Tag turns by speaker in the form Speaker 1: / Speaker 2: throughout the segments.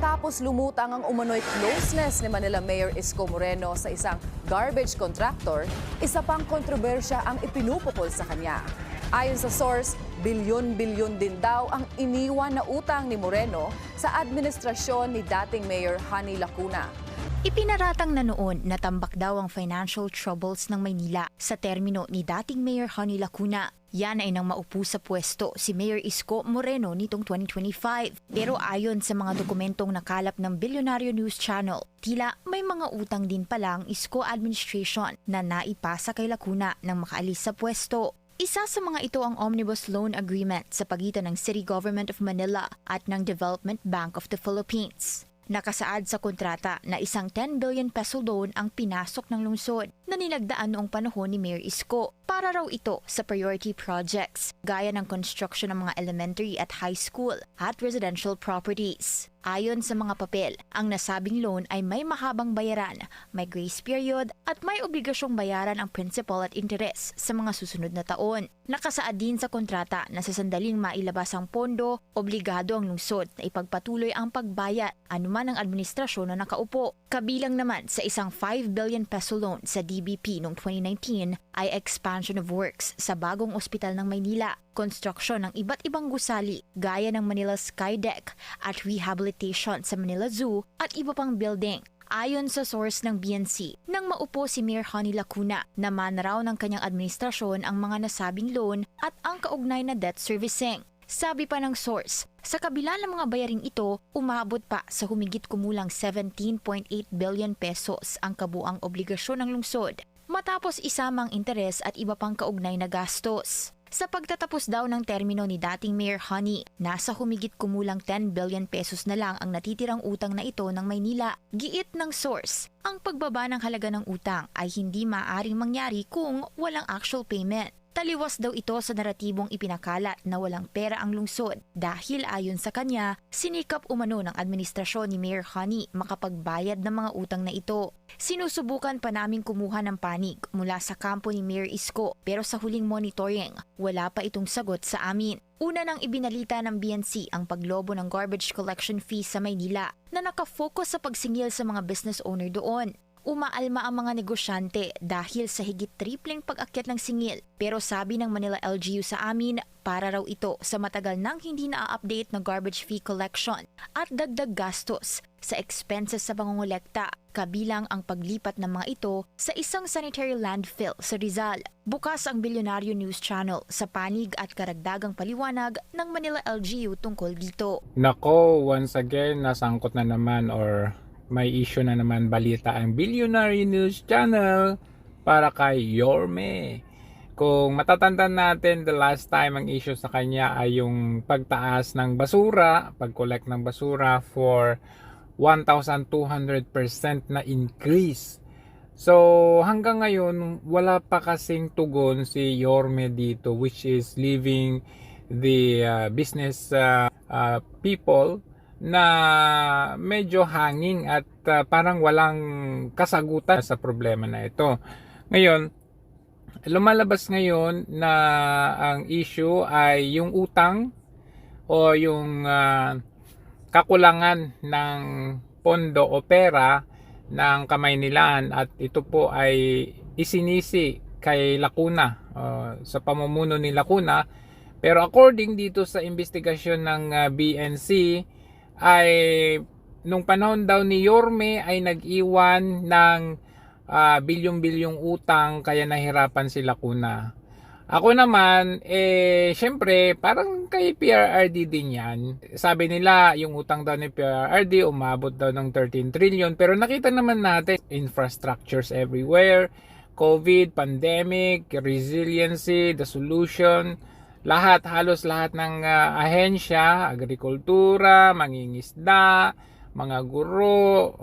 Speaker 1: Matapos lumutang ang umano'y closeness ni Manila Mayor Isko Moreno sa isang garbage contractor, isa pang kontrobersya ang ipinupukol sa kanya. Ayon sa source, bilyon-bilyon din daw ang iniwan na utang ni Moreno sa administrasyon ni dating Mayor Honey Lacuna.
Speaker 2: Ipinaratang na noon na tambak daw ang financial troubles ng Maynila sa termino ni dating Mayor Honey Lacuna. Yan ay nang maupo sa pwesto si Mayor Isko Moreno nitong 2025. Pero ayon sa mga dokumentong nakalap ng Billionario News Channel, tila may mga utang din pala ang Isko administration na naipasa kay Lacuna nang makaalis sa pwesto. Isa sa mga ito ang Omnibus Loan Agreement sa pagitan ng City Government of Manila at ng Development Bank of the Philippines. Nakasaad sa kontrata na isang 10 billion peso loan ang pinasok ng lungsod na nilagdaan noong panahon ni Mayor Isko para raw ito sa priority projects gaya ng construction ng mga elementary at high school at residential properties. Ayon sa mga papel, ang nasabing loan ay may mahabang bayaran, may grace period at may obligasyong bayaran ang principal at interest sa mga susunod na taon. Nakasaad din sa kontrata na sa sandaling mailabas ang pondo, obligado ang lungsod na ipagpatuloy ang pagbayad anuman ang administrasyon na nakaupo. Kabilang naman sa isang 5 billion peso loan sa DBP noong 2019 ay expansion of works sa bagong ospital ng Maynila, construction ng iba't ibang gusali gaya ng Manila Skydeck at rehabilitation sa Manila Zoo at iba pang building. Ayon sa source ng BNC, nang maupo si Mayor Honey Lacuna, naman raw ng kanyang administrasyon ang mga nasabing loan at ang kaugnay na debt servicing. Sabi pa ng source, sa kabila ng mga bayaring ito, umabot pa sa humigit kumulang 17.8 billion pesos ang kabuang obligasyon ng lungsod, matapos isamang interes at iba pang kaugnay na gastos. Sa pagtatapos daw ng termino ni dating Mayor Honey, nasa humigit kumulang 10 billion pesos na lang ang natitirang utang na ito ng Maynila. Giit ng source, ang pagbaba ng halaga ng utang ay hindi maaaring mangyari kung walang actual payment. Taliwas daw ito sa naratibong ipinakalat na walang pera ang lungsod dahil ayon sa kanya, sinikap umano ng administrasyon ni Mayor Honey makapagbayad ng mga utang na ito. Sinusubukan pa naming kumuha ng panig mula sa kampo ni Mayor Isko pero sa huling monitoring, wala pa itong sagot sa amin. Una nang ibinalita ng BNC ang paglobo ng garbage collection fee sa Maynila na nakafocus sa pagsingil sa mga business owner doon. Umaalma ang mga negosyante dahil sa higit tripling pag-akyat ng singil. Pero sabi ng Manila LGU sa amin, para raw ito sa matagal nang hindi na-update na garbage fee collection at dagdag gastos sa expenses sa pangongolekta, kabilang ang paglipat ng mga ito sa isang sanitary landfill sa Rizal. Bukas ang Billionario News Channel sa panig at karagdagang paliwanag ng Manila LGU tungkol dito.
Speaker 3: Nako, once again, nasangkot na naman or may issue na naman balita ang Billionaire News Channel para kay Yorme. Kung matatandaan natin, the last time ang issue sa kanya ay yung pagtaas ng basura, pag-collect ng basura for 1,200% na increase. So hanggang ngayon, wala pa kasing tugon si Yorme dito, which is leaving the business people na medyo hanging at parang walang kasagutan sa problema na ito. Ngayon, lumalabas ngayon na ang issue ay yung utang o yung kakulangan ng pondo o pera ng Kamaynilaan at ito po ay isinisi kay Lacuna sa pamumuno ni Lacuna. Pero according dito sa investigasyon ng BNC, ay nung panahon daw ni Yorme ay nag-iwan ng bilyong-bilyong utang kaya nahirapan si Lacuna. Ako naman, syempre parang kay PRRD din yan. Sabi nila yung utang daw ni PRRD umabot daw ng 13 trillion pero nakita naman natin infrastructures everywhere, COVID, pandemic, resiliency, the solution. Halos lahat ng ahensya, agrikultura, mangingisda, mga guro,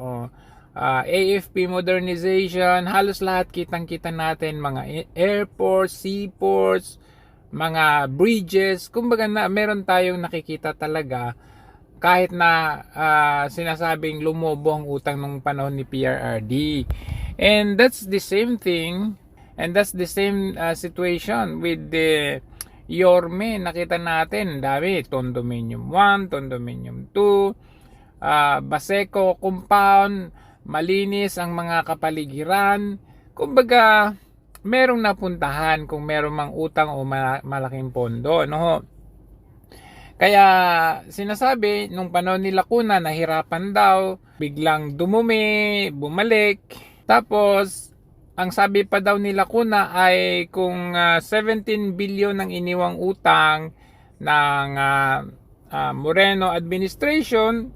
Speaker 3: AFP modernization, halos lahat kitang-kita natin, mga airports, seaports, mga bridges, kumbaga na meron tayong nakikita talaga kahit na sinasabing lumobo ang utang ng panahon ni PRRD. And that's the same thing, and that's the same situation with the Yorme. Nakita natin, dami, Condominium 1, Condominium 2, Baseco compound, malinis ang mga kapaligiran. Kumbaga, merong napuntahan kung merong mang utang o malaking pondo, no? Kaya sinasabi nung panahon ni Lacuna, nahirapan daw, biglang dumumi, bumalik. Tapos ang sabi pa daw ni Lacuna ay kung 17 billion ang iniwang utang ng Moreno administration,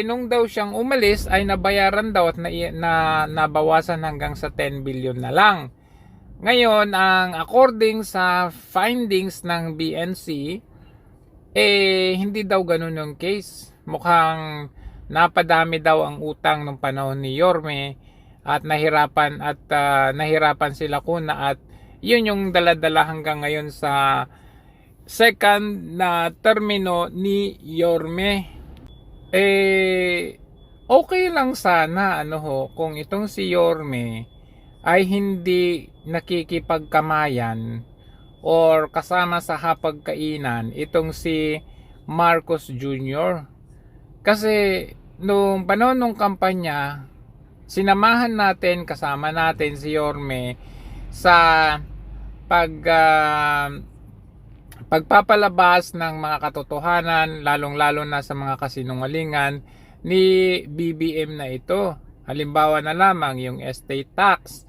Speaker 3: nung daw siyang umalis ay nabayaran daw at nabawasan hanggang sa 10 billion na lang. Ngayon, ang according sa findings ng BNC, hindi daw ganun yung case. Mukhang napadami daw ang utang nung panahon ni Yorme at nahirapan si Lacuna, at yun yung daladala hanggang ngayon sa second na termino ni Yorme. Okay lang sana kung itong si Yorme ay hindi nakikipagkamayan or kasama sa hapagkainan itong si Marcos Jr. Kasi nung panahon ng kampanya, sinamahan natin, kasama natin si Yorme sa pagpapalabas ng mga katotohanan, lalong-lalo na sa mga kasinungalingan ni BBM na ito. Halimbawa na lamang yung estate tax.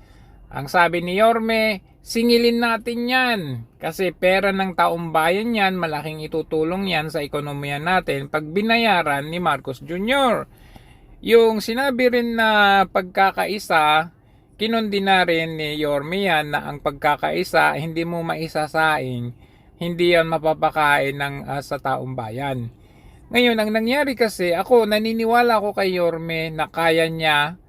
Speaker 3: Ang sabi ni Yorme, singilin natin yan kasi pera ng taong bayan yan, malaking itutulong yan sa ekonomiya natin pag binayaran ni Marcos Jr. Yung sinabi rin na pagkakaisa, kinundi na rin ni Yorme yan na ang pagkakaisa hindi mo maisasaing, hindi yan mapapakain sa taong bayan. Ngayon, ang nangyari kasi, naniniwala ako kay Yorme na kaya niya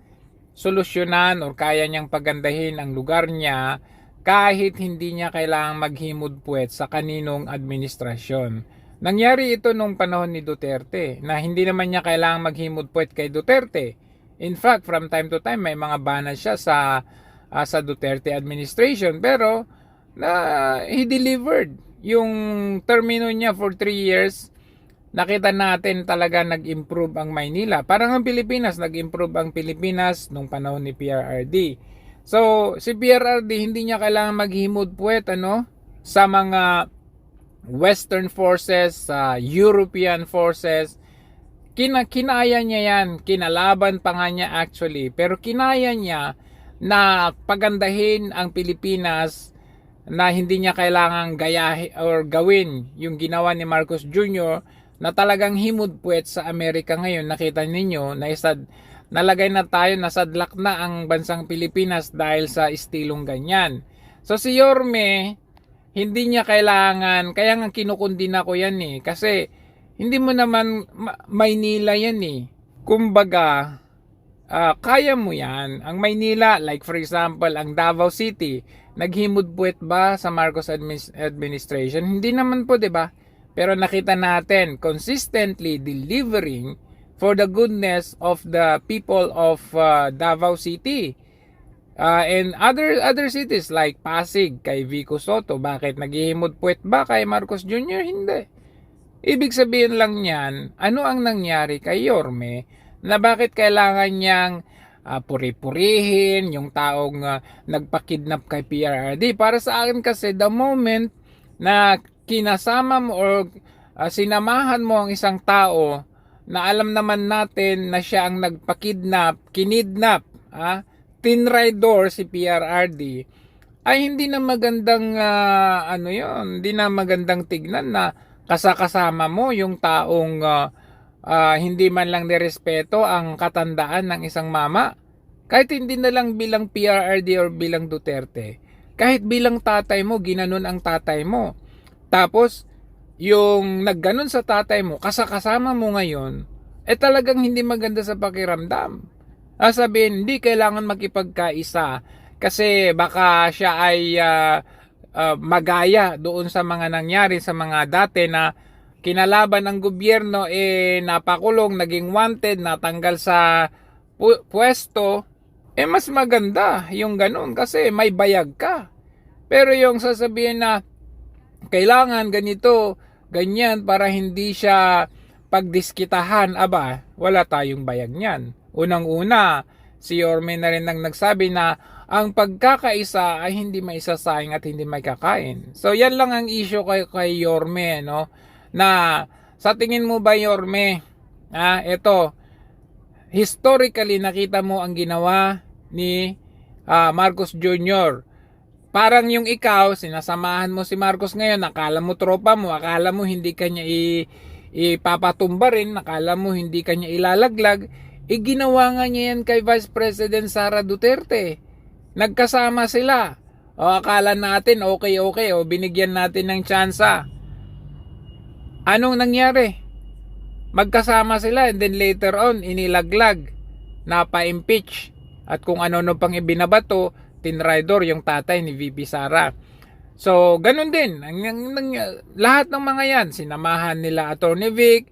Speaker 3: solusyonan o kaya niyang pagandahin ang lugar niya kahit hindi niya kailangang maghimod puwet sa kaninong administrasyon. Nangyari ito nung panahon ni Duterte na hindi naman niya kailangang maghimod puwet kay Duterte. In fact, from time to time may mga bana siya sa Duterte administration, pero he delivered. Yung termino niya for 3 years, nakita natin talaga nag-improve ang Maynila. Parang ang Pilipinas, nag-improve ang Pilipinas nung panahon ni PRRD. So, si PRRD hindi niya kailangan maghimod puwet sa mga Western forces, sa European forces. Kinaya niya yan, kinalaban pa nga niya actually, pero kinaya niya na pagandahin ang Pilipinas na hindi niya kailangang gayahin or gawin yung ginawa ni Marcos Jr. na talagang himod puwet sa Amerika ngayon. Nakita ninyo na nalagay na tayo, nasadlak na ang bansang Pilipinas dahil sa estilong ganyan. So si Yorme, hindi niya kailangan, kaya nga kinukundina ko yan kasi hindi mo naman Maynila yan Kumbaga, kaya mo yan. Ang Maynila, like for example, ang Davao City, naghimod puwet ba sa Marcos administration? Hindi naman po, 'di ba? Pero nakita natin consistently delivering for the goodness of the people of Davao City. And other cities like Pasig kay Vico Soto, bakit naghihimod puwet ba kay Marcos Jr.? Hindi. Ibig sabihin lang niyan, ano ang nangyari kay Yorme na bakit kailangan niyang puri-purihin yung taong nagpakidnap kay PRRD. Para sa akin kasi, the moment na kinasama mo or sinamahan mo ang isang tao na alam naman natin na siya ang kinidnap, tinraidor si PRRD, ay hindi na magandang hindi na magandang tignan na kasama mo yung taong hindi man lang nirespeto ang katandaan ng isang mama. Kahit hindi na lang bilang PRRD or bilang Duterte, kahit bilang tatay mo, ginanon ang tatay mo. Tapos, yung nagganon sa tatay mo, kasama mo ngayon, talagang hindi maganda sa pakiramdam. Sabihin, hindi kailangan makipagkaisa kasi baka siya ay magaya doon sa mga nangyari sa mga dati na kinalaban ng gobyerno, napakulong, naging wanted, natanggal sa pwesto. Mas maganda yung ganun kasi may bayag ka. Pero yung sasabihin na kailangan ganito, ganyan para hindi siya pagdiskitahan, aba, wala tayong bayag niyan. Unang-una, si Yorme na rin ang nagsabi na ang pagkakaisa ay hindi maisasayang at hindi may kakain. So yan lang ang issue kay Yorme, no? Na sa tingin mo ba, Yorme, ito, historically nakita mo ang ginawa ni Marcos Jr. Parang yung ikaw, sinasamahan mo si Marcos ngayon, akala mo tropa mo, akala mo hindi kanya ipapatumba rin, akala mo hindi kanya ilalaglag, ginawa nga niya yan kay Vice President Sara Duterte. Nagkasama sila. O akala natin okay, o binigyan natin ng tsansa. Anong nangyari? Magkasama sila and then later on inilaglag, napa-impeach at kung ano-ano pang ibinabato, tinraidor yung tatay ni VP Sara. So ganun din lahat ng mga yan, sinamahan nila Attorney Vic.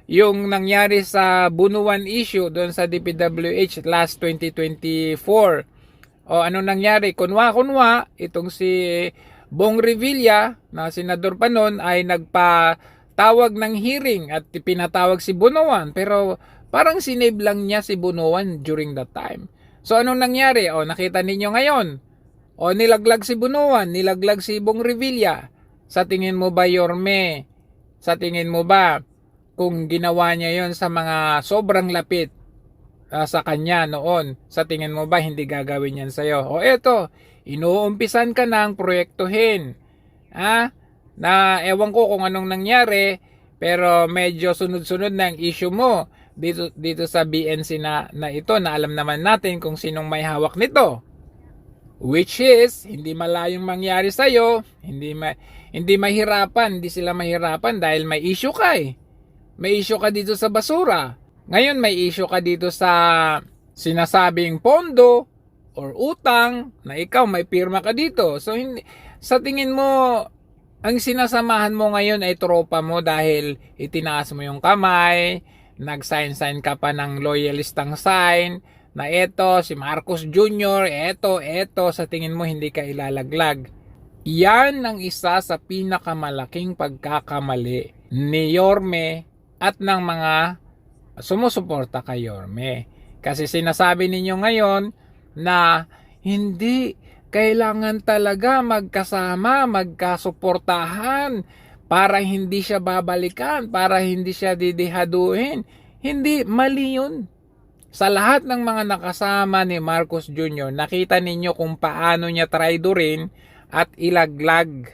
Speaker 3: Yung nangyari sa Bunuan issue doon sa DPWH last 2024. Ano nangyari? Kunwa itong si Bong Revilla na senador pa noon ay nagpatawag ng hearing at pinatawag si Bunuan, pero parang sinave lang niya si Bunuan during that time. So anong nangyari? Nakita ninyo ngayon. Nilaglag si Bunuan, nilaglag si Bong Revilla. Sa tingin mo ba, Yorme? Sa tingin mo ba kung ginawa niya yon sa mga sobrang lapit sa kanya noon, sa tingin mo ba hindi gagawin yan sa'yo? Eto, inuumpisan ka nang proyektuhin. Na ewan ko kung anong nangyari, pero medyo sunod-sunod na ang issue mo dito sa BNC na ito, na alam naman natin kung sinong may hawak nito. Which is, hindi malayong mangyari sa'yo, hindi mahirapan, hindi sila mahirapan dahil may issue ka May issue ka dito sa basura. Ngayon may issue ka dito sa sinasabing pondo or utang na ikaw may pirma ka dito. So sa tingin mo, ang sinasamahan mo ngayon ay tropa mo dahil itinaas mo yung kamay, nag-sign ka pa ng loyalistang sign, na eto, si Marcos Jr., eto, sa tingin mo hindi ka ilalaglag. Yan ang isa sa pinakamalaking pagkakamali ni Yorme at ng mga sumusuporta kay Yorme. Kasi sinasabi ninyo ngayon na hindi kailangan talaga magkasama, magkasuportahan para hindi siya babalikan, para hindi siya didihaduhin. Hindi, mali yun. Sa lahat ng mga nakasama ni Marcos Jr., nakita ninyo kung paano niya traidorin at ilaglag